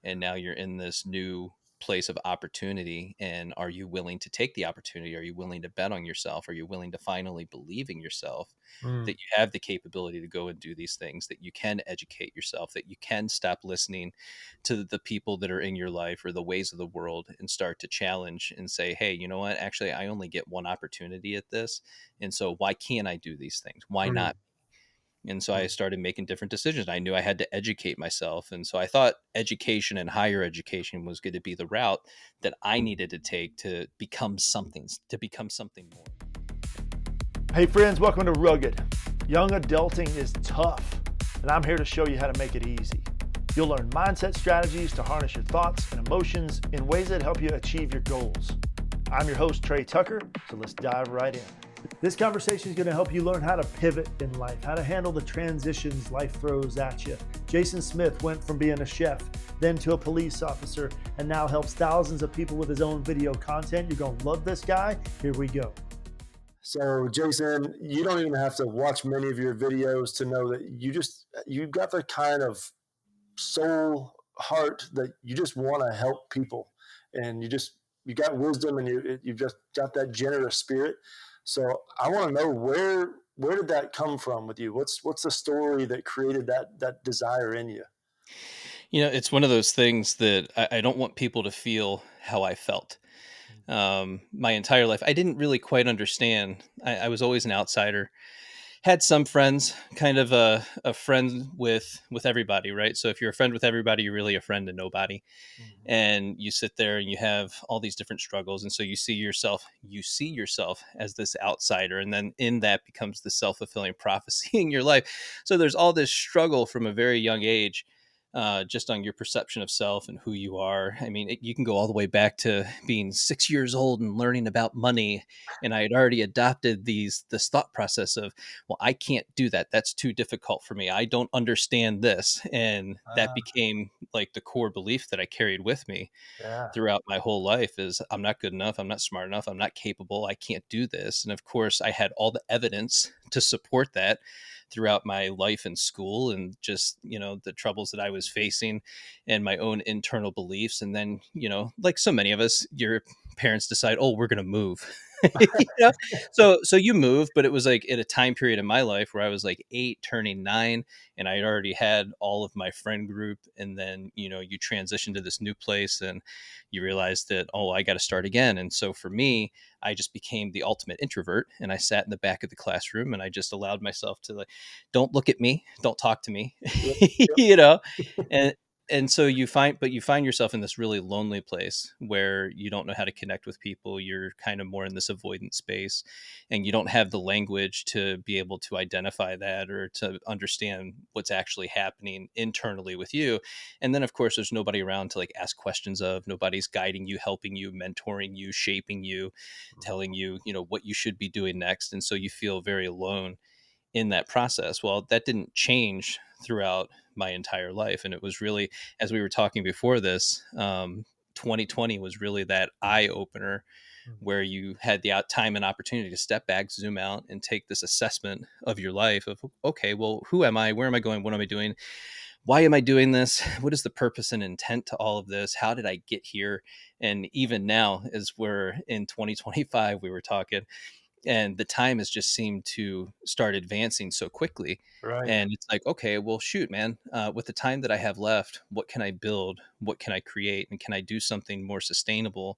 and now you're in this new place of opportunity. And are you willing to take the opportunity? Are you willing to bet on yourself? Are you willing to finally believe in yourself Mm. that you have the capability to go and do these things, that you can educate yourself, that you can stop listening to the people that are in your life or the ways of the world and start to challenge and say, hey, you know what, actually I only get one opportunity at this, and so why can't I do these things? Why Mm. not? And so I Mm. started making different decisions. I knew I had to educate myself. And so I thought education and higher education was going to be the route that I needed to take to become something more. Hey friends, welcome to Rugged. Young adulting is tough, and I'm here to show you how to make it easy. You'll learn mindset strategies to harness your thoughts and emotions in ways that help you achieve your goals. I'm your host, Trey Tucker, so let's dive right in. This conversation is going to help you learn how to pivot in life, how to handle the transitions life throws at you. Jason Smith went from being a chef, then to a police officer, and now helps thousands of people with his own video content. You're going to love this guy. Here we go. So, Jason, you don't even have to watch many of your videos to know that you've got the kind of soul heart that you just want to help people, and you got wisdom, and you've just got that generous spirit. So I want to know where did that come from with you? What's the story that created that desire in you? It's one of those things that I don't want people to feel how I felt. My entire life, I didn't really quite understand. I was always an outsider. Had some friends, kind of a friend with everybody, right? So if you're a friend with everybody, you're really a friend to nobody. Mm-hmm. And you sit there and you have all these different struggles, and so you see yourself as this outsider, and then in that becomes the self-fulfilling prophecy in your life. So there's all this struggle from a very young age, just on your perception of self and who you are. I mean, you can go all the way back to being 6 years old and learning about money, and I had already adopted this thought process of, well, I can't do that. That's too difficult for me. I don't understand this, and that became like the core belief that I carried with me Yeah. throughout my whole life is I'm not good enough, I'm not smart enough, I'm not capable, I can't do this. And of course, I had all the evidence to support that throughout my life in school, and just, the troubles that I was facing and my own internal beliefs. And then, like so many of us, your parents decide, oh, we're going to move. you know so you move, but it was like at a time period in my life where I was like 8 turning 9, and I had already had all of my friend group. And then, you transition to this new place and you realize that, oh, I got to start again. And so for me, I just became the ultimate introvert, and I sat in the back of the classroom and I just allowed myself to, like, don't look at me, don't talk to me. Yep. you know and so you find yourself in this really lonely place where you don't know how to connect with people. You're kind of more in this avoidant space, and you don't have the language to be able to identify that or to understand what's actually happening internally with you. And then of course there's nobody around to like ask questions of. Nobody's guiding you, helping you, mentoring you, shaping you, telling you, what you should be doing next. And so you feel very alone in that process. Well, that didn't change throughout my entire life. And it was really, as we were talking before this, 2020 was really that eye opener where you had the time and opportunity to step back, zoom out, and take this assessment of your life of, okay, well, who am I? Where am I going? What am I doing? Why am I doing this? What is the purpose and intent to all of this? How did I get here? And even now, as we're in 2025, we were talking, and the time has just seemed to start advancing so quickly. Right. And it's like, okay, well, shoot, man, with the time that I have left, what can I build? What can I create? And can I do something more sustainable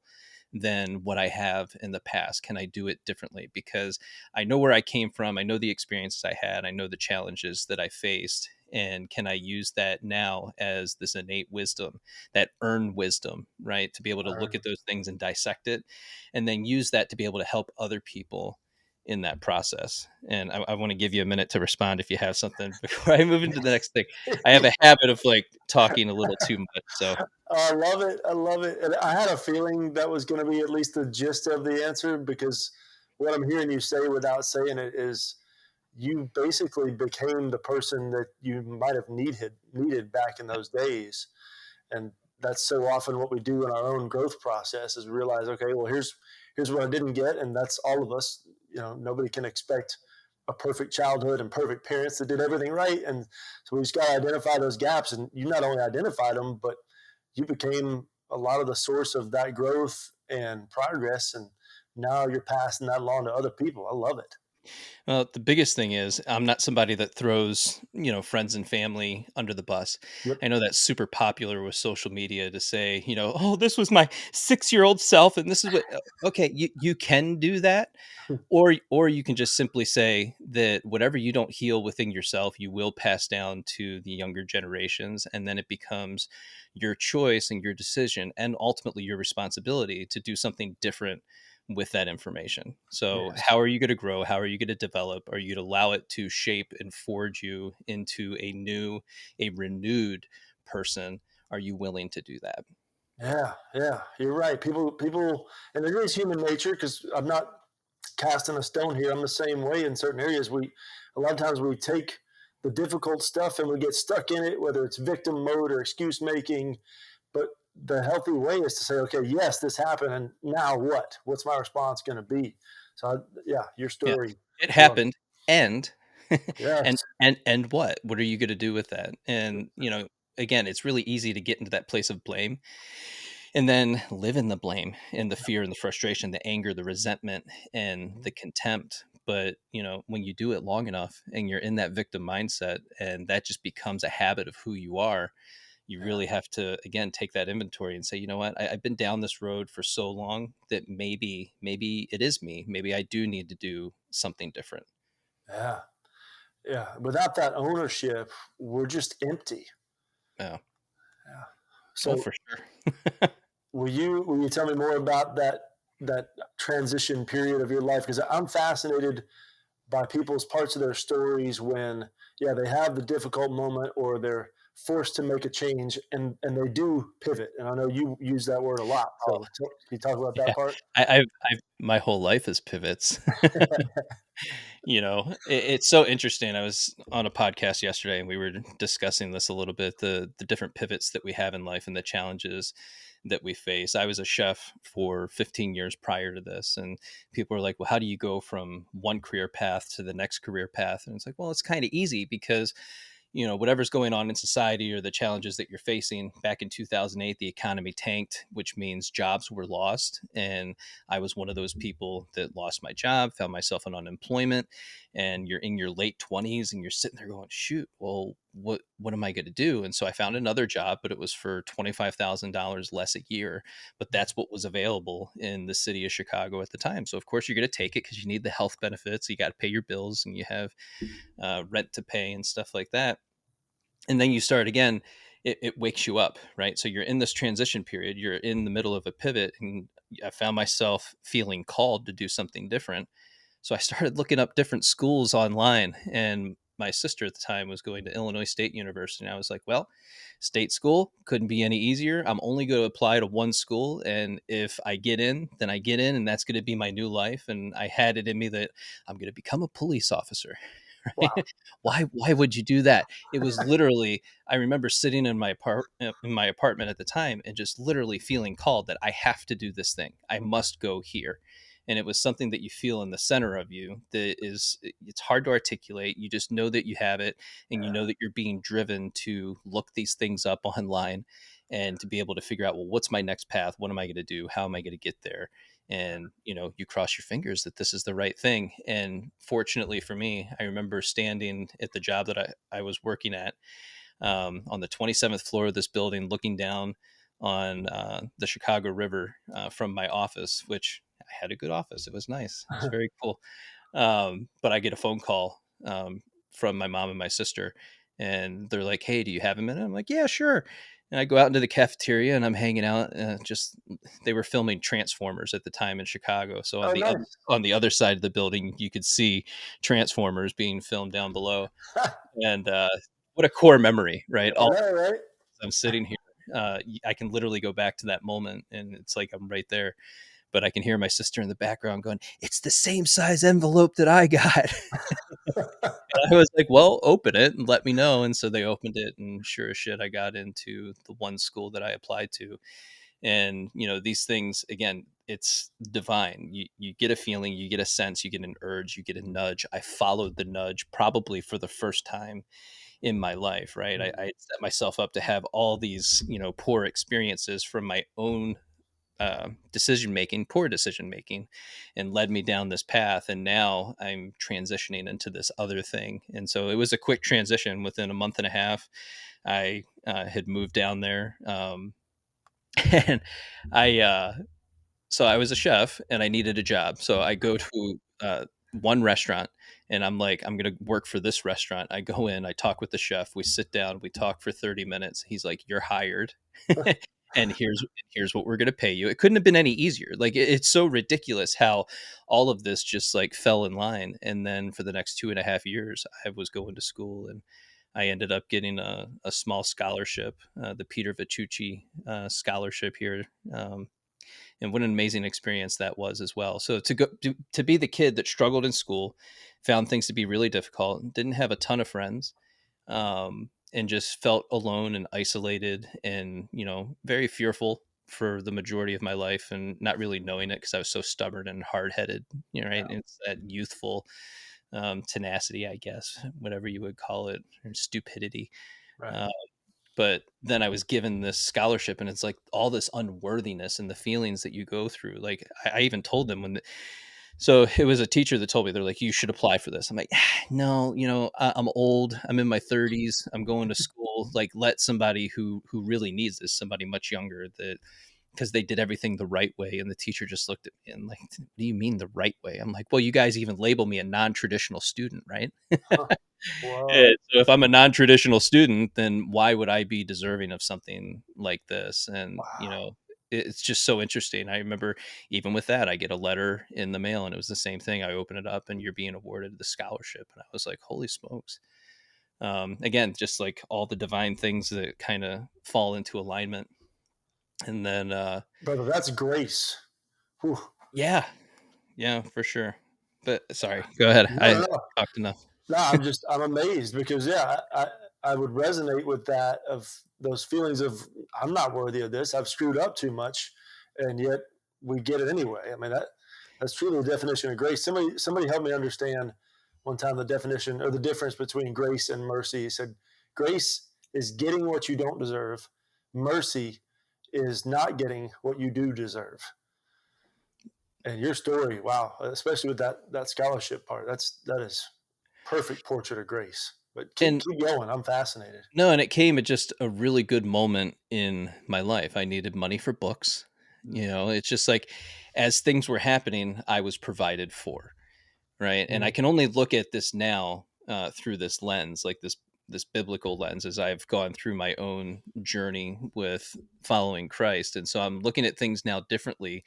than what I have in the past? Can I do it differently? Because I know where I came from. I know the experiences I had. I know the challenges that I faced. And can I use that now as this innate wisdom, that earned wisdom, right? To be able to look at those things and dissect it, and then use that to be able to help other people in that process. And I want to give you a minute to respond if you have something before I move into the next thing. I have a habit of like talking a little too much. So I love it. I love it. And I had a feeling that was going to be at least the gist of the answer, because what I'm hearing you say without saying it is you basically became the person that you might have needed back in those days. And that's so often what we do in our own growth process is realize, okay, well, here's what I didn't get. And that's all of us. Nobody can expect a perfect childhood and perfect parents that did everything right. And so we just got to identify those gaps. And you not only identified them, but you became a lot of the source of that growth and progress. And now you're passing that along to other people. I love it. Well, the biggest thing is I'm not somebody that throws, friends and family under the bus. Yep. I know that's super popular with social media to say, oh, this was my 6-year-old self and this is what okay, you can do that, or you can just simply say that whatever you don't heal within yourself, you will pass down to the younger generations, and then it becomes your choice and your decision and ultimately your responsibility to do something different with that information. So, Yes. how are you going to grow? How are you going to develop? Are you going to allow it to shape and forge you into a renewed person? Are you willing to do that? Yeah, yeah, you're right. People, and it is human nature because I'm not casting a stone here. I'm the same way in certain areas. A lot of times we take the difficult stuff and we get stuck in it, whether it's victim mode or excuse making. But the healthy way is to say, okay, yes, this happened, and now what? What's my response going to be? Yeah, your Yeah, story, it I love it. happened, and and Yes, what? What are you gonna do with that? And, again, it's really easy to get into that place of blame and then live in the blame and the fear and the frustration, the anger, the resentment, and the contempt. But, when you do it long enough and you're in that victim mindset and that just becomes a habit of who you are, you yeah, really have to, again, take that inventory and say, you know what, I've been down this road for so long that maybe it is me. Maybe I do need to do something different. yeah, yeah. Without that ownership, we're just empty. Yeah. Yeah. Oh, So for sure. will you tell me more about that transition period of your life? Because I'm fascinated by people's parts of their stories when, yeah, they have the difficult moment or they're forced to make a change and they do pivot. And I know you use that word a lot. Oh, So can you talk about yeah. that part? I've my whole life is pivots. It's so interesting. I was on a podcast yesterday and we were discussing this a little bit, the different pivots that we have in life and the challenges that we face. I was a chef for 15 years prior to this, and people are like, well, how do you go from one career path to the next career path? And it's like, well, it's kind of easy because whatever's going on in society or the challenges that you're facing. Back in 2008, the economy tanked, which means jobs were lost. And I was one of those people that lost my job, found myself in unemployment. And you're in your late 20s and you're sitting there going, shoot, well, what am I going to do? And so I found another job, but it was for $25,000 less a year. But that's what was available in the city of Chicago at the time. So of course you're going to take it because you need the health benefits. You got to pay your bills and you have rent to pay and stuff like that. And then you start again. It wakes you up, right? So you're in this transition period. You're in the middle of a pivot, and I found myself feeling called to do something different. So I started looking up different schools online, and my sister at the time was going to Illinois State University. And I was like, well, state school couldn't be any easier. I'm only going to apply to one school. And if I get in, then I get in, and that's going to be my new life. And I had it in me that I'm going to become a police officer. Right? Wow. Why would you do that? It was literally, I remember sitting in my apartment at the time and just literally feeling called that I have to do this thing. I must go here. And it was something that you feel in the center of you that is, it's hard to articulate. You just know that you have it, and you Yeah. know that you're being driven to look these things up online and to be able to figure out, well, what's my next path? What am I going to do? How am I going to get there? And you cross your fingers that this is the right thing. And fortunately for me, I remember standing at the job that I was working at, on the 27th floor of this building, looking down on the Chicago River from my office, which I had a good office. It was nice. It was very cool. But I get a phone call from my mom and my sister, and they're like, "Hey, do you have a minute?" I'm like, "Yeah, sure." And I go out into the cafeteria and I'm hanging out. Just they were filming Transformers at the time in Chicago, so Oh, nice. on the other side of the building, you could see Transformers being filmed down below. And what a core memory, right? I know, right? I'm sitting here, I can literally go back to that moment, and it's like I'm right there. But I can hear my sister in the background going, "It's the same size envelope that I got." I was like, "Well, open it and let me know." And so they opened it, and sure as shit, I got into the one school that I applied to. And these things, again, it's divine. You get a feeling, you get a sense, you get an urge, you get a nudge. I followed the nudge probably for the first time in my life, right? I, Mm. I set myself up to have all these, poor experiences from my own poor decision making, and led me down this path. And now I'm transitioning into this other thing. And so it was a quick transition. Within a month and a half, I had moved down there. And I, so I was a chef and I needed a job. So I go to one restaurant and I'm like, I'm going to work for this restaurant. I go in, I talk with the chef, we sit down, we talk for 30 minutes. He's like, "You're hired." And here's what we're going to pay you. It couldn't have been any easier. Like it's so ridiculous how all of this just like fell in line. And then for the next 2.5 years, I was going to school, and I ended up getting a small scholarship, the Peter Vitucci scholarship here. And what an amazing experience that was as well. So to be the kid that struggled in school, found things to be really difficult, didn't have a ton of friends, and just felt alone and isolated, and very fearful for the majority of my life, and not really knowing it because I was so stubborn and hard headed. Right? Yeah. It's that youthful tenacity, I guess, whatever you would call it, or stupidity. Right. Uh, but then I was given this scholarship, and it's like all this unworthiness and the feelings that you go through. Like I even told them so it was a teacher that told me, they're like, "You should apply for this." I'm like, "No, I'm old. I'm in my 30s. I'm going to school. Like, let somebody who really needs this, somebody much younger, that because they did everything the right way." And the teacher just looked at me and like, "What do you mean the right way?" I'm like, "Well, you guys even label me a non-traditional student, right?" Huh. Whoa. So if I'm a non-traditional student, then why would I be deserving of something like this? And Wow. it's just so interesting. I remember even with that, I get a letter in the mail, and it was the same thing. I open it up, and you're being awarded the scholarship, and I was like, "Holy smokes!" Again, just like all the divine things that kind of fall into alignment. And then, Brother, that's grace. Whew. yeah, yeah, for sure. But sorry, go ahead. No, no, I no. talked enough. No, I'm amazed because yeah, I would resonate with that of those feelings of I'm not worthy of this. I've screwed up too much, and yet we get it anyway. I mean that's truly the definition of grace. Somebody helped me understand one time the definition or the difference between grace and mercy. He said grace is getting what you don't deserve. Mercy is not getting what you do deserve. And your story, wow, especially with that scholarship part, that is perfect portrait of grace. But keep And keep going. I'm fascinated. No, and it came at just a really good moment in my life. I needed money for books. It's just like as things were happening, I was provided for, right? And I Mm, can only look at this now through this lens, like this biblical lens, as I've gone through my own journey with following Christ. And so I'm looking at things now differently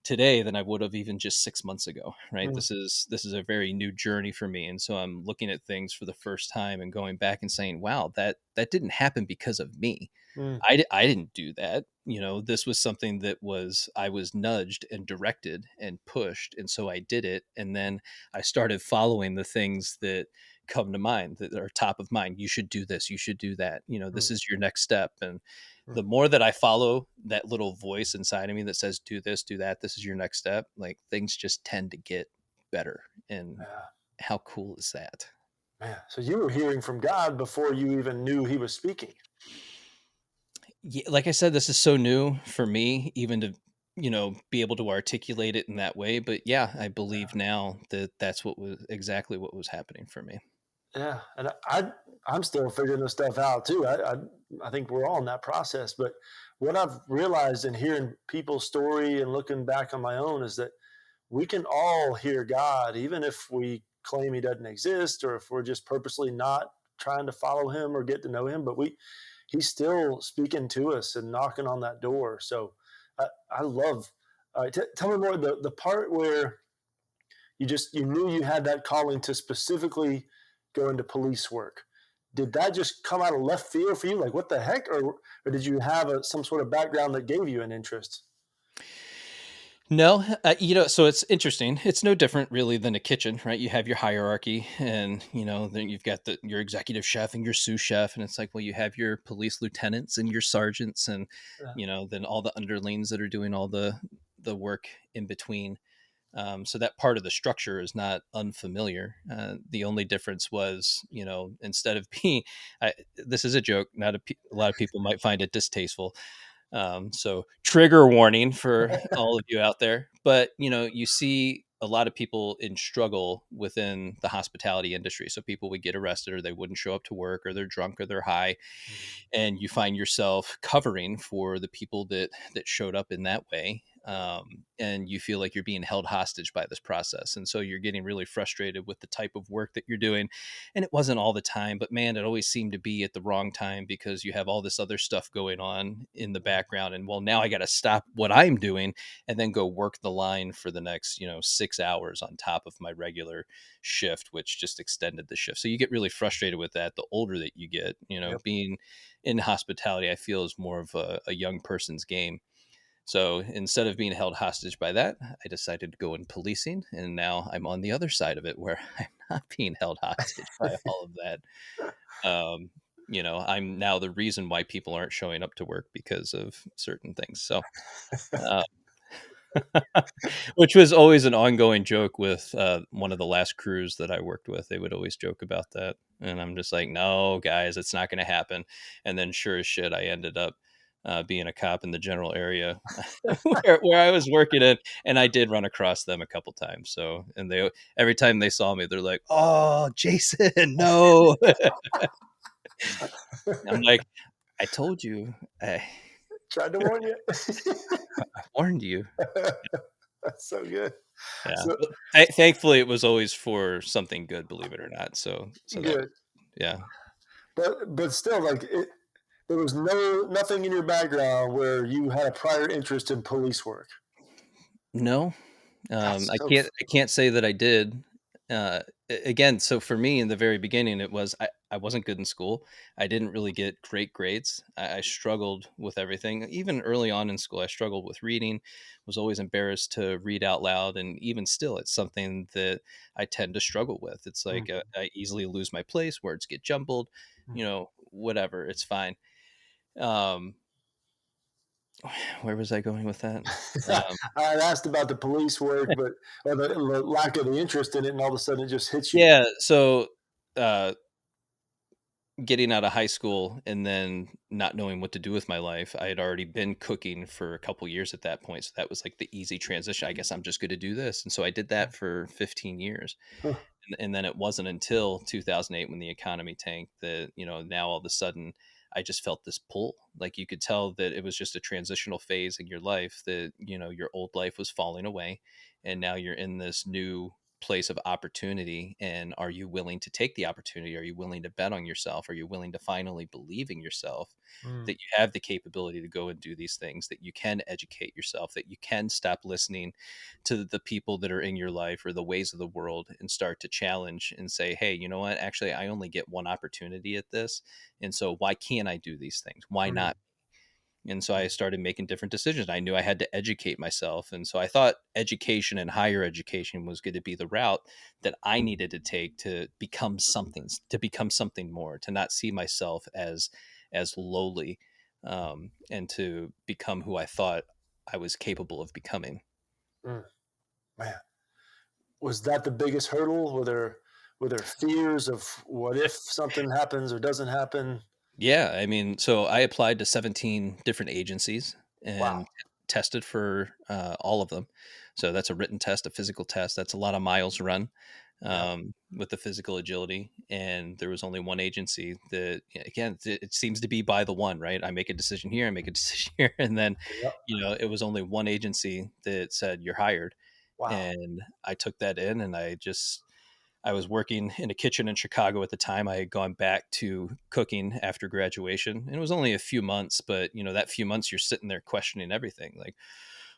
today than I would have even just 6 months ago. Right. mm, This is a very new journey for me. And so I'm looking at things for the first time and going back and saying, wow, that didn't happen because of me. mm, I didn't do that. This was something that I was nudged and directed and pushed. And so I did it. And then I started following the things that come to mind, that are top of mind. You should do this. You should do that. This mm, is your next step. And the mm. more that I follow that little voice inside of me that says, do this, do that, this is your next step, like things just tend to get better. And Yeah, how cool is that? man. So you were hearing from God before you even knew He was speaking. Yeah, like I said, this is so new for me, even to, be able to articulate it in that way. But yeah, I believe now that that's exactly what was happening for me. Yeah, and I'm still figuring this stuff out too. I think we're all in that process. But what I've realized in hearing people's story and looking back on my own is that we can all hear God, even if we claim He doesn't exist, or if we're just purposely not trying to follow Him or get to know Him. But He's still speaking to us and knocking on that door. So I love. Tell me more the part where you knew you had that calling to specifically go into police work. Did that just come out of left field for you? Like what the heck, or did you have some sort of background that gave you an interest? No, so it's interesting. It's no different really than a kitchen, right? You have your hierarchy, and then you've got your executive chef and your sous chef, and it's like, well, you have your police lieutenants and your sergeants, and Yeah. then all the underlings that are doing all the work in between. So that part of the structure is not unfamiliar. The only difference was, instead of being, this is a joke. Not a lot of people might find it distasteful. So trigger warning for all of you out there. But you see a lot of people in struggle within the hospitality industry. So people would get arrested, or they wouldn't show up to work, or they're drunk, or they're high, and you find yourself covering for the people that showed up in that way. And you feel like you're being held hostage by this process, and so you're getting really frustrated with the type of work that you're doing. And it wasn't all the time, but man, it always seemed to be at the wrong time, because you have all this other stuff going on in the background, and well, now I got to stop what I'm doing and then go work the line for the next 6 hours on top of my regular shift, which just extended the shift. So you get really frustrated with that the older that you get. Yep. Being in hospitality, I feel, is more of a young person's game. So instead of being held hostage by that, I decided to go in policing, and now I'm on the other side of it, where I'm not being held hostage by all of that. I'm now the reason why people aren't showing up to work because of certain things. So, uh, which was always an ongoing joke with one of the last crews that I worked with. They would always joke about that. And I'm just like, no, guys, it's not going to happen. And then sure as shit, I ended up being a cop in the general area where I was working in. And I did run across them a couple times. So, and every time they saw me, they're like, oh, Jason, no. I'm like, I told you, Tried to warn you. I warned you. That's so good. Yeah. So But thankfully, it was always for something good, believe it or not. So that, good. yeah. But still, like there was nothing in your background where you had a prior interest in police work. No, That's I so. can't say that I did. Again, so for me in the very beginning, it was I wasn't good in school. I didn't really get great grades. I struggled with everything. Even early on in school, I struggled with reading. Was always embarrassed to read out loud, and even still, it's something that I tend to struggle with. It's like I easily lose my place. Words get jumbled. Whatever. It's fine. Um, where was I going with that? Um, I had asked about the police work, but or the lack of the interest in it, and all of a sudden it just hits you. yeah. So. Uh, Getting out of high school and then not knowing what to do with my life, I had already been cooking for a couple years at that point. So that was like the easy transition. I guess I'm just going to do this. And so I did that for 15 years. Huh. And then it wasn't until 2008, when the economy tanked, that, now all of a sudden I just felt this pull. Like you could tell that it was just a transitional phase in your life, that, your old life was falling away. And now you're in this new place of opportunity, and are you willing to take the opportunity? Are you willing to bet on yourself? Are you willing to finally believe in yourself, Mm. that you have the capability to go and do these things, that you can educate yourself, that you can stop listening to the people that are in your life or the ways of the world, and start to challenge and say, hey, you know what, actually I only get one opportunity at this, and so why can't I do these things? Why Mm. not? And so I started making different decisions. I knew I had to educate myself. And so I thought education and higher education was going to be the route that I needed to take to become something more, to not see myself as lowly, and to become who I thought I was capable of becoming. Mm. Man, was that the biggest hurdle? Were there fears of what if something happens or doesn't happen? Yeah, I mean, so I applied to 17 different agencies Wow. and tested for all of them. So that's a written test, a physical test. That's a lot of miles run, Yep. with the physical agility. And there was only one agency that, again, it seems to be by the one, right? I make a decision here, I make a decision here. And then, Yep. it was only one agency that said, you're hired. Wow. And I took that in, and I was working in a kitchen in Chicago at the time. I had gone back to cooking after graduation, and it was only a few months, but that few months you're sitting there questioning everything. Like,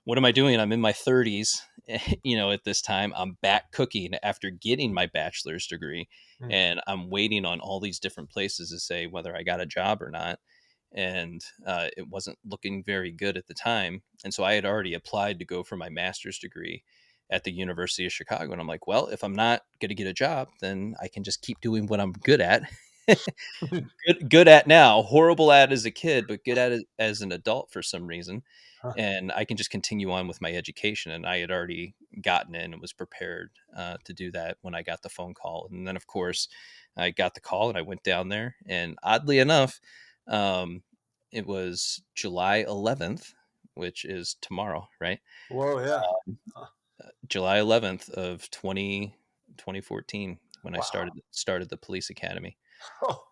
what am I doing? I'm in my 30s, at this time. I'm back cooking after getting my bachelor's degree, Mm. and I'm waiting on all these different places to say whether I got a job or not. And it wasn't looking very good at the time. And so I had already applied to go for my master's degree at the University of Chicago. And I'm like, well, if I'm not going to get a job, then I can just keep doing what I'm good at Good at now, horrible at as a kid, but good at it as an adult for some reason. Huh. And I can just continue on with my education. And I had already gotten in and was prepared to do that when I got the phone call. And then, of course, I got the call and I went down there. And oddly enough, um, it was July 11th, which is tomorrow, right? Whoa, yeah. Um, Huh. July 11th of 2014 when I Wow. started the police academy. Oh,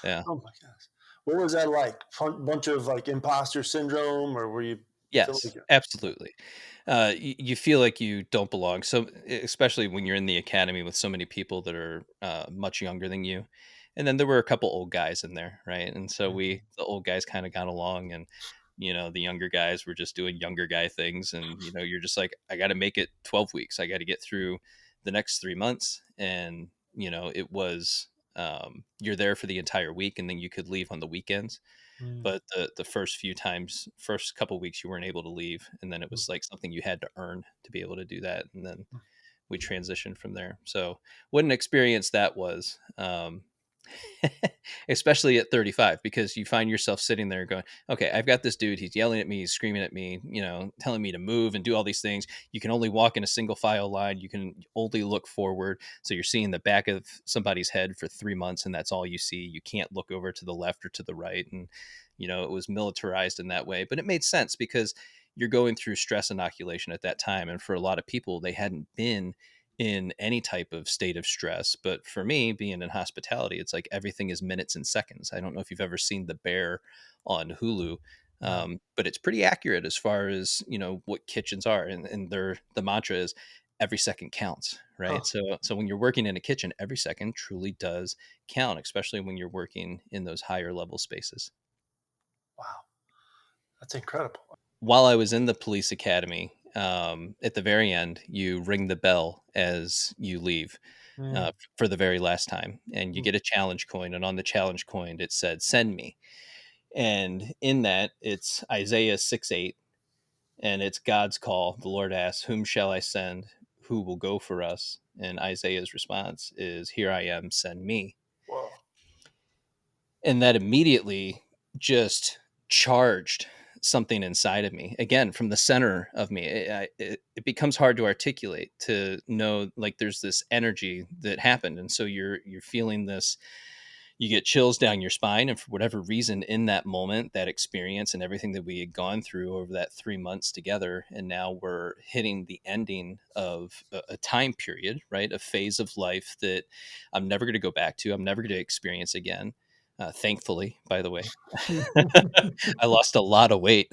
Yeah. oh my gosh. What was that like? Bunch of like imposter syndrome, or were you feel Yes, like it? absolutely. You feel like you don't belong. So, especially when you're in the academy with so many people that are much younger than you, and then there were a couple old guys in there, right? And so Mhm. the old guys kind of got along, and the younger guys were just doing younger guy things, and you're just like, I got to make it 12 weeks. I got to get through the next 3 months, and it was you're there for the entire week, and then you could leave on the weekends, Mm, but the first couple weeks you weren't able to leave, and then it mm, was like something you had to earn to be able to do that, and then mm. we transitioned from there. So what an experience that was. Especially at 35, because you find yourself sitting there going, okay, I've got this dude, he's yelling at me, he's screaming at me, telling me to move and do all these things. You can only walk in a single file line, you can only look forward, so you're seeing the back of somebody's head for 3 months, and that's all you see. You can't look over to the left or to the right. And it was militarized in that way, but it made sense because you're going through stress inoculation at that time, and for a lot of people, they hadn't been in any type of state of stress. But for me, being in hospitality, it's like everything is minutes and seconds. I don't know if you've ever seen The Bear on Hulu, No. but it's pretty accurate as far as what kitchens are, and the mantra is every second counts, Huh. right? So when you're working in a kitchen, every second truly does count, especially when you're working in those higher level spaces. Wow. That's incredible. While I was in the police academy, at the very end, you ring the bell as you leave Mm, for the very last time, and you mm. get a challenge coin. And on the challenge coin, it said, "Send me." And in that, it's Isaiah 6:8, and it's God's call. The Lord asks, "Whom shall I send? Who will go for us?" And Isaiah's response is, "Here I am, send me." Whoa. And that immediately just charged something inside of me, again from the center of me. It becomes hard to articulate, to know, like, there's this energy that happened, and so you're feeling this. You get chills down your spine, and for whatever reason, in that moment, that experience and everything that we had gone through over that 3 months together, and now we're hitting the ending of a time period, right? A phase of life that I'm never going to go back to, I'm never going to experience again. Thankfully, by the way, I lost a lot of weight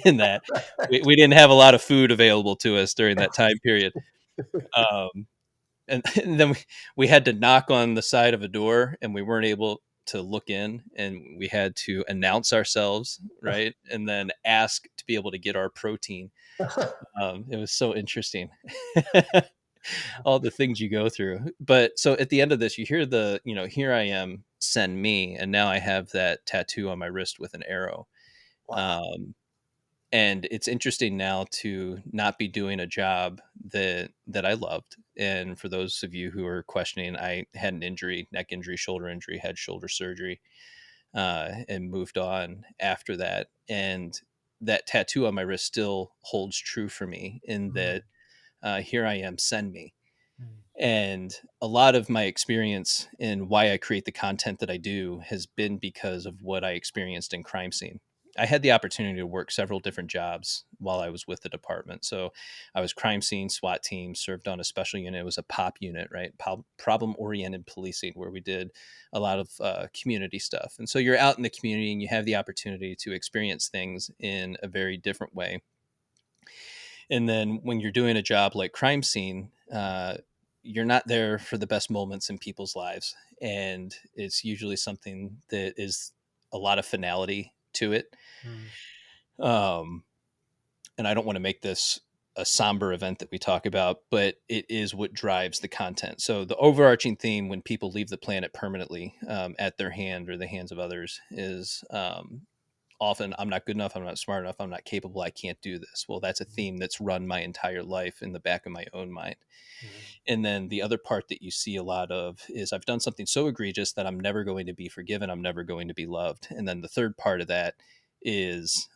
in that. We didn't have a lot of food available to us during that time period. Um, and then we had to knock on the side of a door, and we weren't able to look in, and we had to announce ourselves, right? And then ask to be able to get our protein. It was so interesting. All the things you go through. But so at the end of this, you hear "Here I am, send me." And now I have that tattoo on my wrist with an arrow. Wow. Um, and it's interesting now to not be doing a job that I loved. And for those of you who are questioning, I had an injury, neck injury, shoulder injury, had shoulder surgery, and moved on after that. And that tattoo on my wrist still holds true for me, in Mm, that "Here I am, send me." mm, And a lot of my experience in why I create the content that I do has been because of what I experienced in crime scene. I had the opportunity to work several different jobs while I was with the department. So I was crime scene, SWAT team, served on a special unit. It was a POP unit, right? Problem oriented policing, where we did a lot of community stuff. And so you're out in the community, and you have the opportunity to experience things in a very different way. And then when you're doing a job like crime scene, you're not there for the best moments in people's lives. And it's usually something that is a lot of finality to it. mm, Um, and I don't want to make this a somber event that we talk about, but it is what drives the content. So the overarching theme when people leave the planet permanently, at their hand or the hands of others, is often I'm not good enough, I'm not smart enough, I'm not capable, I can't do this. Well, that's a theme that's run my entire life in the back of my own mind. Mhm. And then the other part that you see a lot of is I've done something so egregious that I'm never going to be forgiven, I'm never going to be loved. And then the third part of that is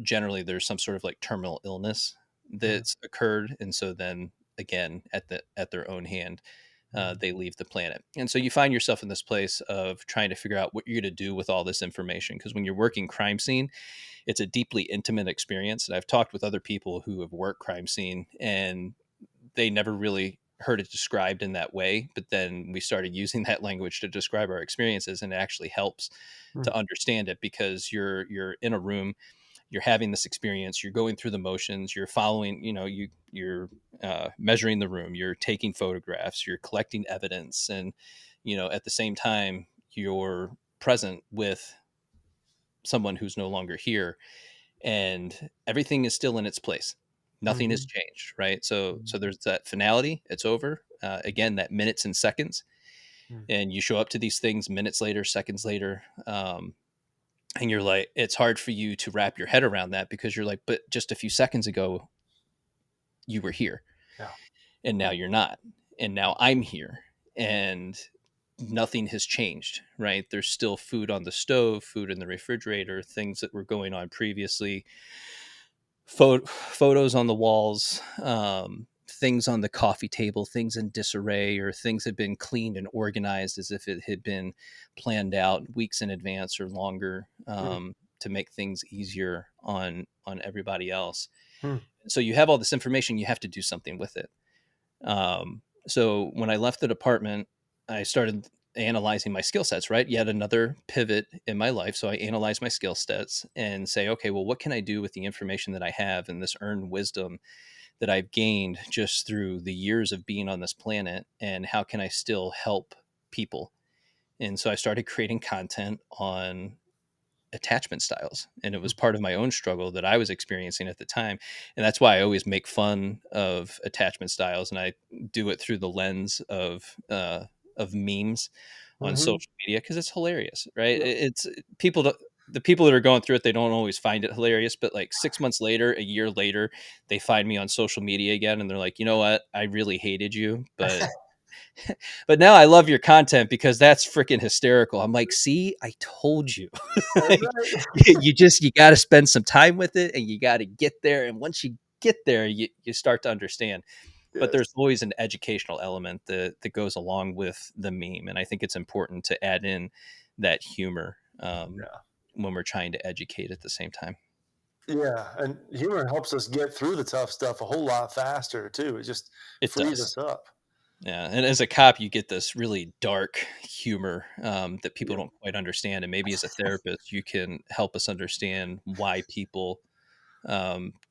generally there's some sort of like terminal illness Mhm. that's occurred, and so then again at their own hand Mhm. they leave the planet. And so you find yourself in this place of trying to figure out what you're going to do with all this information, because when you're working crime scene, it's a deeply intimate experience. And I've talked with other people who have worked crime scene, and they never really heard it described in that way, but then we started using that language to describe our experiences, and it actually helps Mhm. to understand it, because you're in a room, you're having this experience, you're going through the motions, you're following, you're measuring the room, you're taking photographs, you're collecting evidence, and at the same time you're present with someone who's no longer here, and everything is still in its place, nothing has Mhm. changed, right? So Mhm. there's that finality, it's over, again, that minutes and seconds, Mhm. and you show up to these things minutes later, seconds later, and you're like, it's hard for you to wrap your head around that, because you're like, but just a few seconds ago you were here, Yeah. and now you're not, and now I'm here, and nothing has changed, right? There's still food on the stove, food in the refrigerator, things that were going on previously, photos on the walls, things on the coffee table, things in disarray, or things had been cleaned and organized as if it had been planned out weeks in advance or longer, Mhm. to make things easier on everybody else. Mhm. So you have all this information, you have to do something with it. So when I left the department, I started analyzing my skill sets, right? Yet another pivot in my life. So I analyze my skill sets and say, okay, well, what can I do with the information that I have and this earned wisdom that I've gained just through the years of being on this planet? And how can I still help people? And so I started creating content on attachment styles, and it was part of my own struggle that I was experiencing at the time. And that's why I always make fun of attachment styles, and I do it through the lens of memes on Mhm. social media, because it's hilarious, right? Yep. It's people the people that are going through it, they don't always find it hilarious, but like 6 months later, a year later, they find me on social media again, and they're like, you know what, I really hated you, but now I love your content because that's freaking hysterical. I'm like, see, I told you. That's Like, right. you got to spend some time with it, and you got to get there. And once you get there, you start to understand. But Yes. there's always an educational element that goes along with the meme. And I think it's important to add in that humor, Yeah. when we're trying to educate at the same time. Yeah, and humor helps us get through the tough stuff a whole lot faster too. It just It frees does. us up. Yeah, and as a cop, you get this really dark humor, that people Yep. don't quite understand, and maybe as a therapist, you can help us understand why people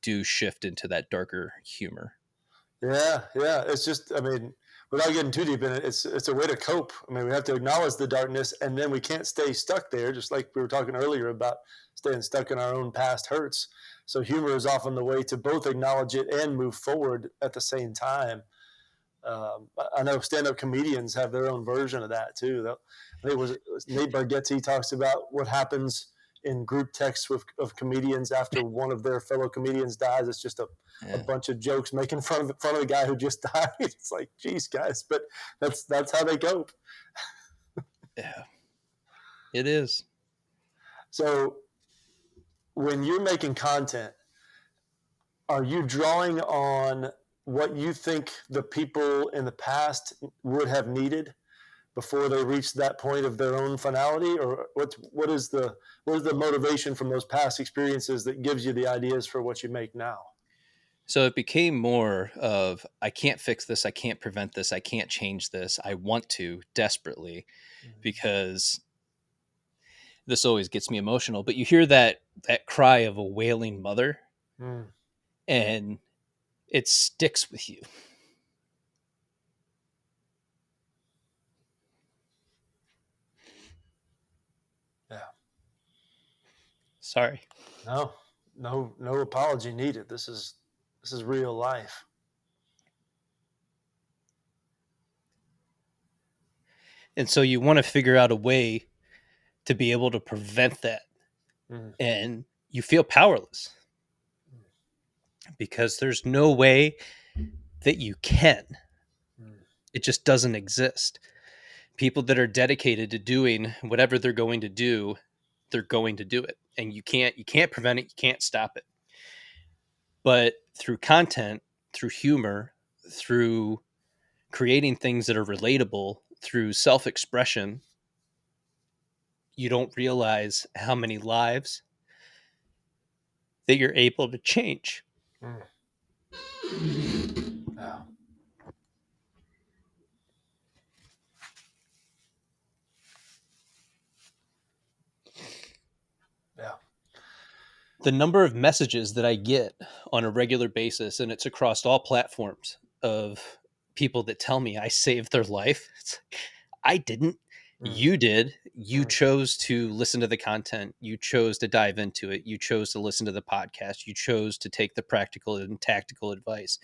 do shift into that darker humor. Yeah, yeah. It's just, I mean, without getting too deep in it, it's a way to cope. I mean, we have to acknowledge the darkness, and then we can't stay stuck there. Just like we were talking earlier about staying stuck in our own past hurts. So humor is often the way to both acknowledge it and move forward at the same time. I know stand-up comedians have their own version of that too. I think it was Nate Bargatze talks about what happens in group texts of comedians after one of their fellow comedians dies. It's just a Yeah, bunch of jokes making fun of the guy who just died. It's like, geez, guys, but that's how they cope. yeah, it is. So when you're making content, are you drawing on what you think the people in the past would have needed before they reach that point of their own finality, or what is the motivation from those past experiences that gives you the ideas for what you make now? So it became more of, I can't fix this, I can't prevent this, I can't change this. I want to desperately, because this always gets me emotional. But you hear that cry of a wailing mother, Mm, and it sticks with you. yeah. Sorry. No, no apology needed. This is real life. And so you want to figure out a way to be able to prevent that, Mm. and you feel powerless because there's no way that you can. Mm. It just doesn't exist. People that are dedicated to doing whatever they're going to do, they're going to do it, and you can't prevent it, you can't stop it. But through content, through humor, through creating things that are relatable, through self-expression, you don't realize how many lives that you're able to change. Mm. Yeah. Yeah. The number of messages that I get on a regular basis, and it's across all platforms, of people that tell me I saved their life. It's like, I didn't. Mm. You did. You Mm. chose to listen to the content. You chose to dive into it. You chose to listen to the podcast. You chose to take the practical and tactical advice.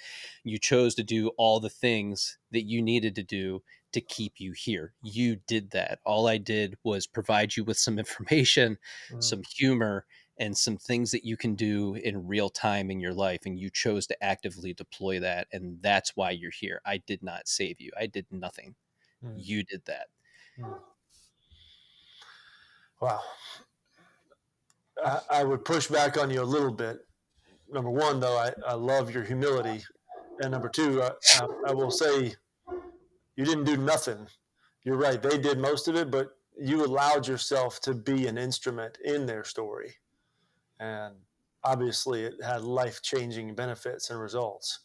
You chose to do all the things that you needed to do to keep you here. You did that. All I did was provide you with some information, Mm. some humor, and some things that you can do in real time in your life, and you chose to actively deploy that, and that's why you're here. I did not save you. I did nothing. Mm. You did that. Mm. Wow. I would push back on you a little bit. Number one, though, I love your humility. And number two, I will say you didn't do nothing. You're right. They did most of it, but you allowed yourself to be an instrument in their story. And obviously, it had life changing benefits and results.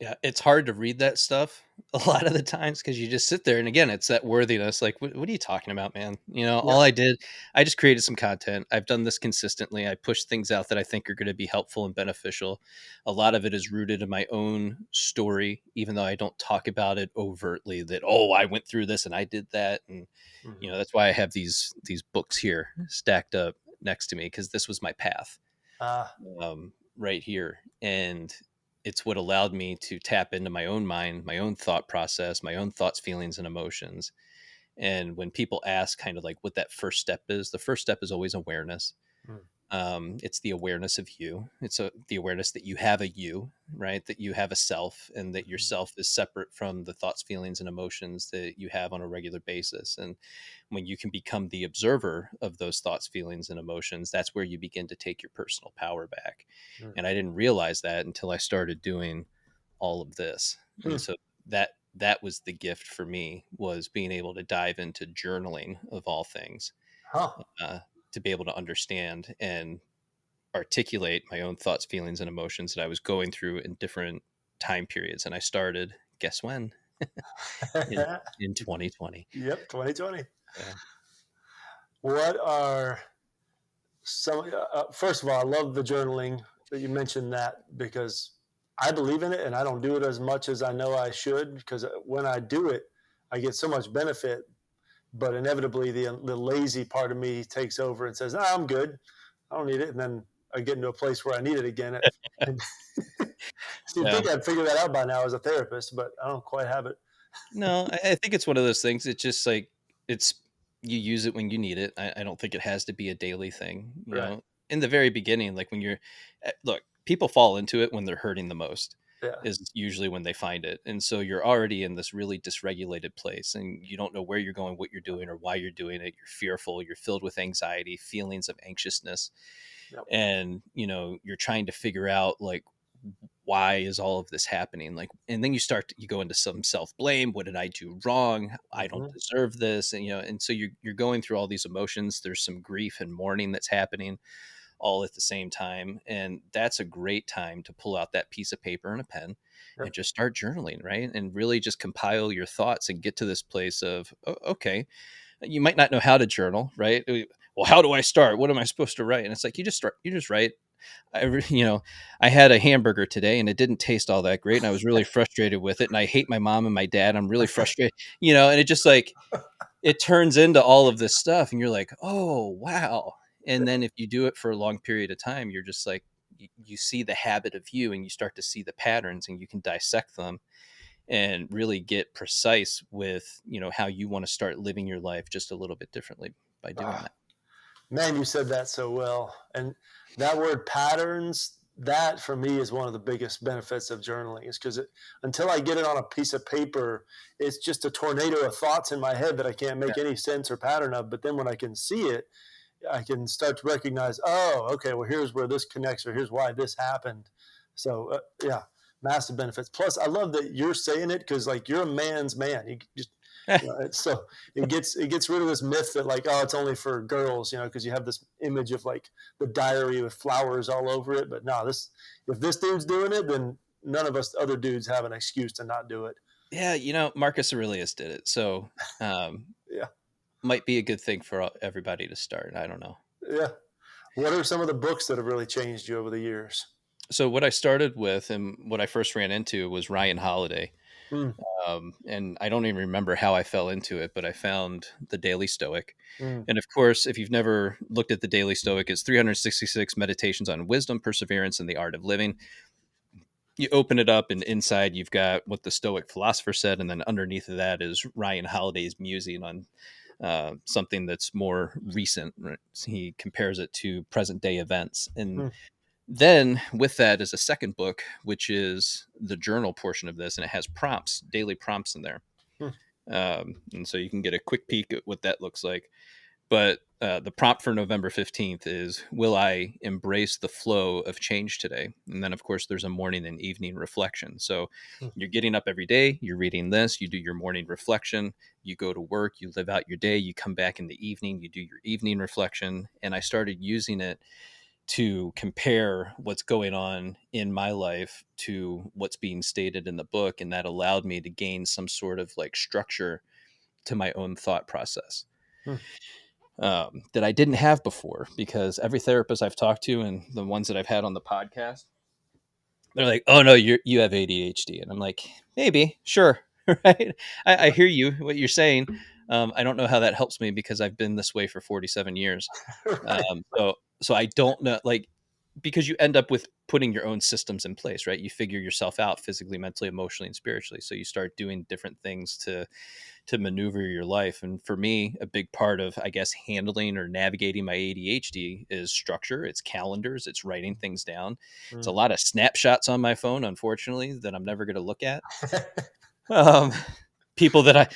Yeah, it's hard to read that stuff a lot of the times because you just sit there, and again, it's that worthiness. Like, what are you talking about, man? Yeah. All I did, I just created some content. I've done this consistently. I push things out that I think are going to be helpful and beneficial. A lot of it is rooted in my own story, even though I don't talk about it overtly. That, oh, I went through this and I did that, and Mm-hmm. that's why I have these books here stacked up next to me, because this was my path, Uh, right here. And it's what allowed me to tap into my own mind, my own thought process, my own thoughts, feelings, and emotions. And when people ask kind of like what that first step is, the first step is always awareness. mm, It's the awareness of you. The awareness that you have a you, right? That you have a self, and that mm, yourself is separate from the thoughts, feelings, and emotions that you have on a regular basis. And when you can become the observer of those thoughts, feelings, and emotions, that's where you begin to take your personal power back. mm, And I didn't realize that until I started doing all of this. And mm. so that was the gift for me, was being able to dive into journaling of all things, Huh. uh, to be able to understand and articulate my own thoughts, feelings, and emotions that I was going through in different time periods. And I started, guess when? in in 2020. Yep, 2020. Yeah. What are some, first of all, I love the journaling that you mentioned that because I believe in it and I don't do it as much as I know I should because when I do it, I get so much benefit. But inevitably, the lazy part of me takes over and says, "No, I'm good. I don't need it." And then I get into a place where I need it again. And so you'd Yeah. think I'd figure that out by now as a therapist, but I don't quite have it. No, I think it's one of those things. It's just like, it's, you use it when you need it. I don't think it has to be a daily thing. Right. In the very beginning, like when look, people fall into it when they're hurting the most, Yeah. is usually when they find it. And so you're already in this really dysregulated place, and you don't know where you're going, what you're doing, or why you're doing it. You're fearful. You're filled with anxiety, feelings of anxiousness, Yep. and you're trying to figure out, like, why is all of this happening, like, and then you go into some self-blame. What did I do wrong? I don't Mm-hmm. deserve this. And so you're going through all these emotions. There's some grief and mourning that's happening all at the same time, and that's a great time to pull out that piece of paper and a pen and Yep. just start journaling, right? And really just compile your thoughts and get to this place of, okay, you might not know how to journal, right? Well, how do I start? What am I supposed to write? And it's like, you just write. I had a hamburger today and it didn't taste all that great, and I was really frustrated with it, and I hate my mom and my dad. I'm really frustrated, and it just, like, it turns into all of this stuff, and you're like, oh wow. And then if you do it for a long period of time, you're just like, you see the habit of you, and you start to see the patterns, and you can dissect them and really get precise with how you want to start living your life just a little bit differently by doing Ah, that. Man, you said that so well. And that word patterns, that for me is one of the biggest benefits of journaling, is because until I get it on a piece of paper, it's just a tornado of thoughts in my head that I can't Yeah. make any sense or pattern of. But then when I can see it, I can start to recognize, oh, okay, well, here's where this connects, or here's why this happened. So, yeah, massive benefits. Plus, I love that you're saying it because, like, you're a man's man. You just, so it gets rid of this myth that, like, oh, it's only for girls, because you have this image of like the diary with flowers all over it. But no, if this dude's doing it, then none of us other dudes have an excuse to not do it. Yeah, Marcus Aurelius did it. So Yeah, might be a good thing for everybody to start. I don't know. yeah. What are some of the books that have really changed you over the years? So what I started with and what I first ran into was Ryan Holiday. Mm, And I don't even remember how I fell into it, but I found the Daily Stoic. mm, And of course, if you've never looked at the Daily Stoic, it's 366 meditations on wisdom, perseverance, and the art of living. You open it up, and inside you've got what the Stoic philosopher said, and then underneath of that is Ryan Holiday's musing on something that's more recent. Right? He compares it to present day events. And mm, then with that is a second book, which is the journal portion of this, and it has prompts, daily prompts in there. mm, And so you can get a quick peek at what that looks like. But the prompt for November 15th is, will I embrace the flow of change today? And then, of course, there's a morning and evening reflection. So mm, you're getting up every day, you're reading this, you do your morning reflection, you go to work, you live out your day, you come back in the evening, you do your evening reflection. And I started using it to compare what's going on in my life to what's being stated in the book. And that allowed me to gain some sort of like structure to my own thought process mm. that I didn't have before, because every therapist I've talked to and the ones that I've had on the podcast, they're like, oh no, you have ADHD. And I'm like, maybe, sure. Right. I hear you, what you're saying. I don't know how that helps me because I've been this way for 47 years. Right. So I don't know, like, because you end up with putting your own systems in place, right? You figure yourself out physically, mentally, emotionally, and spiritually. So you start doing different things to maneuver your life. And for me, a big part of, I guess, handling or navigating my ADHD is structure. It's calendars. It's writing things down. It's a Mm. lot of snapshots on my phone, unfortunately, that I'm never going to look at. Um, People that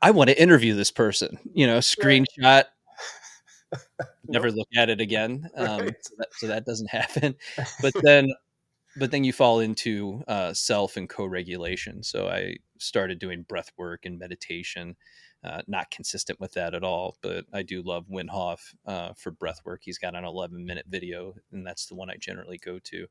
I want to interview this person, Right. screenshot, never Nope. look at it again. Right. So that doesn't happen. But then you fall into self and co-regulation. So I started doing breath work and meditation. Not consistent with that at all, but I do love Wim Hof for breath work. He's got an 11-minute video, and that's the one I generally go to.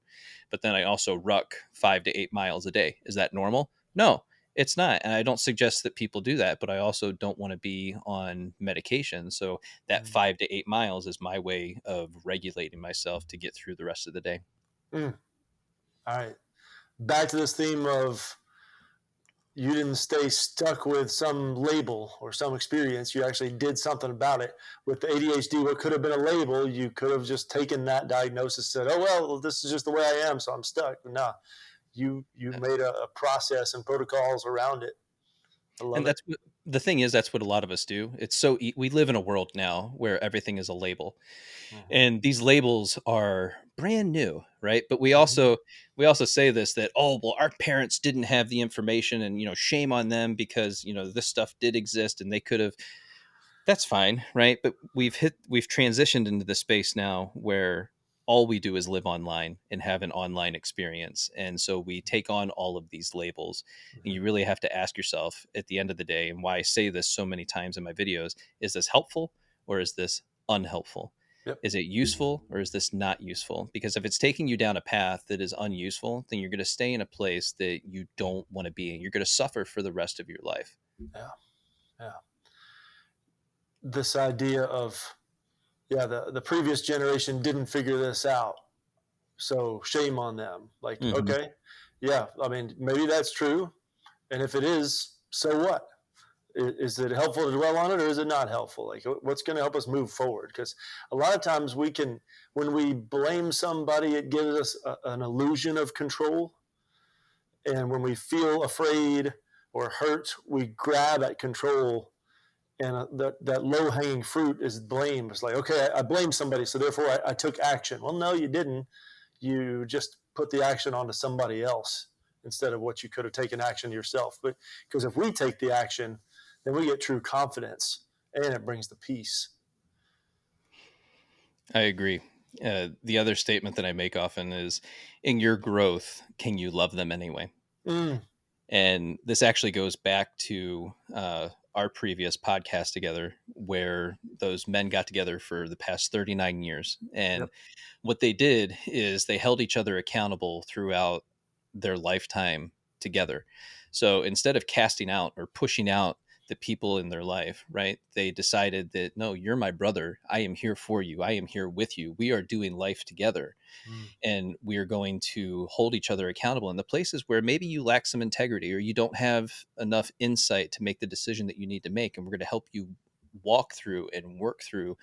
But then I also ruck 5 to 8 miles a day. Is that normal? No, it's not. And I don't suggest that people do that, but I also don't want to be on medication. So that Mm. 5 to 8 miles is my way of regulating myself to get through the rest of the day. Mm. All right. Back to this theme of you didn't stay stuck with some label or some experience. You actually did something about it. With the ADHD, what could have been a label, you could have just taken that diagnosis, and said, "Oh well, this is just the way I am, so I'm stuck." No, you made a process and protocols around it. I love And it. the thing is, that's what a lot of us do. It's so we live in a world now where everything is a label, Mm-hmm. and these labels are brand new, right? But we Mm-hmm. also we also say this, that, oh well, our parents didn't have the information, and shame on them, because this stuff did exist and they could have. That's fine, right? But we've transitioned into the space now where all we do is live online and have an online experience. And so we take on all of these labels. And Mm-hmm. you really have to ask yourself at the end of the day, and why I say this so many times in my videos, is this helpful or is this unhelpful? Yep. Is it useful or is this not useful? Because if it's taking you down a path that is unuseful, then you're going to stay in a place that you don't want to be in. You're going to suffer for the rest of your life. Yeah. Yeah. This idea of, yeah, the previous generation didn't figure this out, so shame on them. Like, Hmm. okay, yeah, I mean, maybe that's true, and if it is, so what? Is it helpful to dwell on it, or is it not helpful? Like, what's going to help us move forward? Because a lot of times when we blame somebody, it gives us an illusion of control, and when we feel afraid or hurt, we grab at control, And that low hanging fruit is blame. It's like, okay, I blame somebody, so therefore I took action. Well, no, you didn't. You just put the action onto somebody else instead of what you could have taken action yourself. But because if we take the action, then we get true confidence, and it brings the peace. I agree. The other statement that I make often is, in your growth, can you love them anyway? Mm, And this actually goes back to our previous podcast together, where those men got together for the past 39 years. yep. And what they did is they held each other accountable throughout their lifetime together. So instead of casting out or pushing out the people in their life, right, they decided that, no, you're my brother. I am here for you. I am here with you. We are doing life together, Mm. and we are going to hold each other accountable in the places where maybe you lack some integrity or you don't have enough insight to make the decision that you need to make. And we're going to help you walk through and work through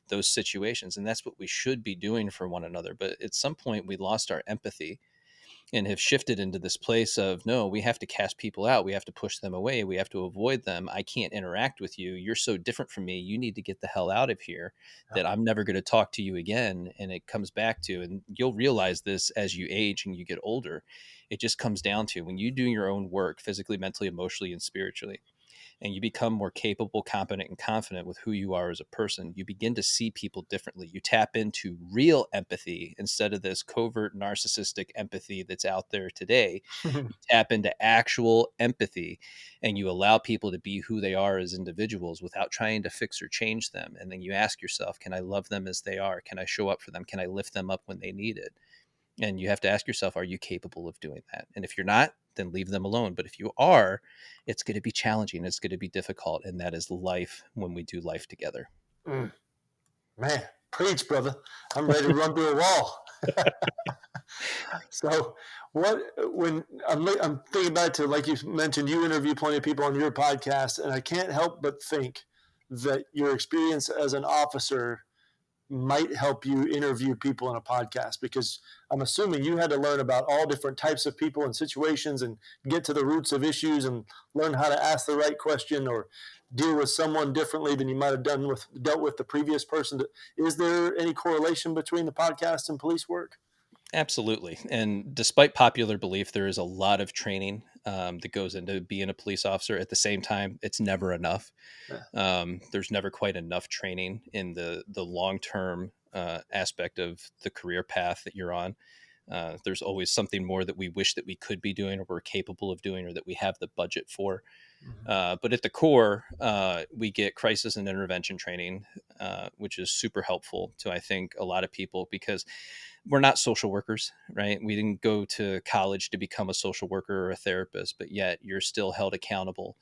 those situations. And that's what we should be doing for one another. But at some point, we lost our empathy and have shifted into this place of, no, we have to cast people out, we have to push them away, we have to avoid them. I can't interact with you, you're so different from me, you need to get the hell out of here, Yep. that I'm never going to talk to you again. And it comes back to, and you'll realize this as you age and you get older, it just comes down to, when you do your own work physically, mentally, emotionally, and spiritually, and you become more capable, competent, and confident with who you are as a person, you begin to see people differently. You tap into real empathy instead of this covert narcissistic empathy that's out there today. You tap into actual empathy, and you allow people to be who they are as individuals without trying to fix or change them. And then you ask yourself, can I love them as they are? Can I show up for them? Can I lift them up when they need it? And you have to ask yourself, are you capable of doing that? And if you're not, then leave them alone. But if you are, it's going to be challenging. It's going to be difficult. And that is life when we do life together. Mm. Man, preach, brother. I'm ready to run through a wall. So, what when I'm thinking back to, like you mentioned, you interview plenty of people on your podcast, and I can't help but think that your experience as an officer might help you interview people in a podcast, because I'm assuming you had to learn about all different types of people and situations and get to the roots of issues and learn how to ask the right question or deal with someone differently than you might have dealt with the previous person. Is there any correlation between the podcast and police work? Absolutely. And despite popular belief, there is a lot of training that goes into being a police officer. At the same time, it's never enough. Yeah. There's never quite enough training in the long term aspect of the career path that you're on. There's always something more that we wish that we could be doing or we're capable of doing or that we have the budget for. Mm-hmm. But at the core, we get crisis and intervention training, which is super helpful to, I think, a lot of people, because we're not social workers, right? We didn't go to college to become a social worker or a therapist, but yet you're still held accountable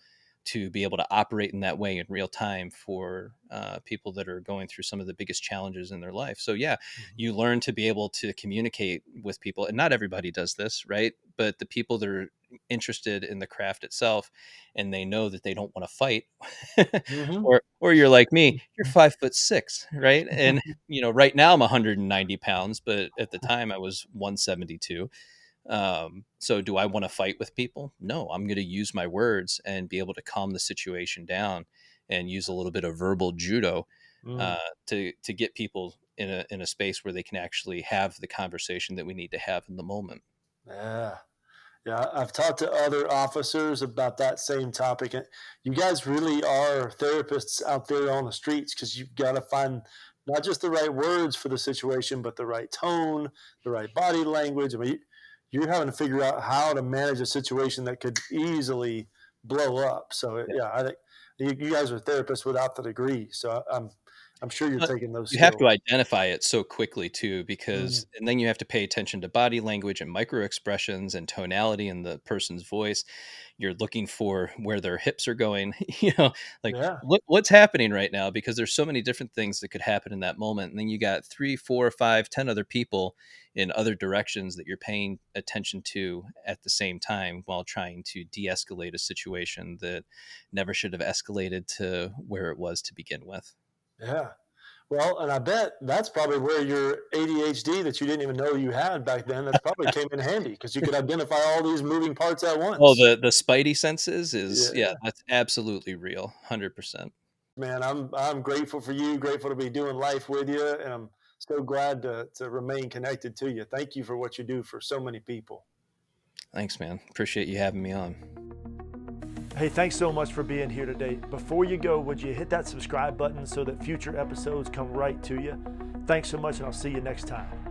to be able to operate in that way in real time for people that are going through some of the biggest challenges in their life. So yeah, Mm-hmm. you learn to be able to communicate with people, and not everybody does this, right? But the people that are interested in the craft itself, and they know that they don't want to fight, Mm-hmm. or you're like me, you're 5'6", right? And right now I'm 190 pounds, but at the time I was 172. So do I want to fight with people? No, I'm going to use my words and be able to calm the situation down and use a little bit of verbal judo Mm. uh, to get people in a space where they can actually have the conversation that we need to have in the moment. Yeah. Yeah, I've talked to other officers about that same topic. And you guys really are therapists out there on the streets, because you've got to find not just the right words for the situation, but the right tone, the right body language. I mean, you're having to figure out how to manage a situation that could easily blow up. So Yeah. yeah, I think you guys are therapists without the degree. So I'm sure you're But taking those you have skills. to identify it so quickly too, Mm, because and then you have to pay attention to body language and micro expressions and tonality in the person's voice. You're looking for where their hips are going, like yeah. what's happening right now, because there's so many different things that could happen in that moment. And then you got 3, 4, 5, 10 other people in other directions that you're paying attention to at the same time while trying to de-escalate a situation that never should have escalated to where it was to begin with. Yeah. Well, and I bet that's probably where your ADHD that you didn't even know you had back then, that's probably came in handy, because you could identify all these moving parts at Oh, once. the spidey senses is, yeah, Yeah. that's absolutely real, 100%. Man, I'm grateful for you, grateful to be doing life with you, and I'm so glad to remain connected to you. Thank you for what you do for so many people. Thanks, man. Appreciate you having me on. Hey, thanks so much for being here today. Before you go, would you hit that subscribe button so that future episodes come right to you? Thanks so much, and I'll see you next time.